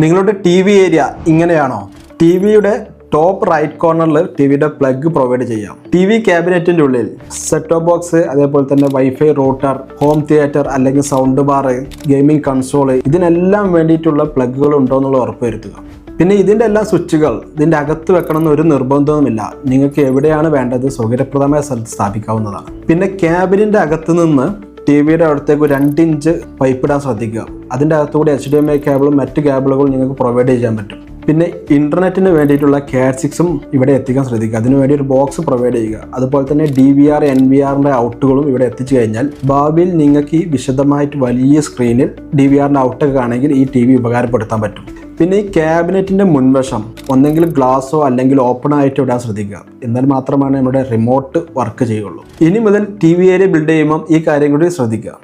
നിങ്ങളുടെ T V area ഇങ്ങനെയാണോ? T വിയുടെ ടോപ്പ് റൈറ്റ് കോർണറിൽ ടി വിയുടെ പ്ലഗ് പ്രൊവൈഡ് ചെയ്യാം. ടി വി ക്യാബിനറ്റിൻ്റെ ഉള്ളിൽ സെറ്റ് ടോപ്പ് ബോക്സ്, അതേപോലെ തന്നെ വൈഫൈ റൂട്ടർ, ഹോം തിയേറ്റർ അല്ലെങ്കിൽ സൗണ്ട് ബാർ, ഗെയിമിംഗ് കൺസോള്, ഇതിനെല്ലാം വേണ്ടിയിട്ടുള്ള പ്ലഗുകൾ ഉണ്ടോ എന്നുള്ളത് ഉറപ്പുവരുത്തുക. പിന്നെ ഇതിൻ്റെ എല്ലാ സ്വിച്ചുകൾ ഇതിൻ്റെ അകത്ത് വെക്കണമെന്ന് ഒരു നിർബന്ധവുമില്ല. നിങ്ങൾക്ക് എവിടെയാണ് വേണ്ടത് സൗകര്യപ്രദമായ സ്ഥലത്ത് സ്ഥാപിക്കാവുന്നതാണ്. പിന്നെ ക്യാബിനിൻ്റെ അകത്ത് നിന്ന് ടി വിയുടെ അടുത്തേക്ക് 2 ഇഞ്ച് പൈപ്പ് ഇടാൻ ശ്രദ്ധിക്കുക. അതിൻ്റെ അകത്തുകൂടി HDMI കേബിളും മറ്റ് കേബിളുകളും നിങ്ങൾക്ക് പ്രൊവൈഡ് ചെയ്യാൻ പറ്റും. പിന്നെ ഇൻ്റർനെറ്റിന് വേണ്ടിയിട്ടുള്ള CAT6 ഇവിടെ എത്തിക്കാൻ ശ്രദ്ധിക്കുക. അതിനുവേണ്ടി ഒരു ബോക്സ് പ്രൊവൈഡ് ചെയ്യുക. അതുപോലെ തന്നെ DVR, NVRൻ്റെ ഔട്ടുകളും ഇവിടെ എത്തിച്ചു കഴിഞ്ഞാൽ ഭാവിയിൽ നിങ്ങൾക്ക് ഈ വിശദമായിട്ട് വലിയ സ്ക്രീനിൽ DVRൻ്റെ ഔട്ടൊക്കെ ആണെങ്കിൽ ഈ TV ഉപകാരപ്പെടുത്താൻ പറ്റും. പിന്നെ ഈ ക്യാബിനറ്റിൻ്റെ മുൻവശം ഒന്നെങ്കിൽ ഗ്ലാസോ അല്ലെങ്കിൽ ഓപ്പൺ ആയിട്ട് ഇടാൻ ശ്രദ്ധിക്കുക. എന്നാൽ മാത്രമാണ് നമ്മുടെ റിമോട്ട് വർക്ക് ചെയ്യുള്ളൂ. ഇനി മുതൽ TV ഏരിയ ബിൽഡ് ചെയ്യുമ്പോൾ ഈ കാര്യം കൂടി ശ്രദ്ധിക്കുക.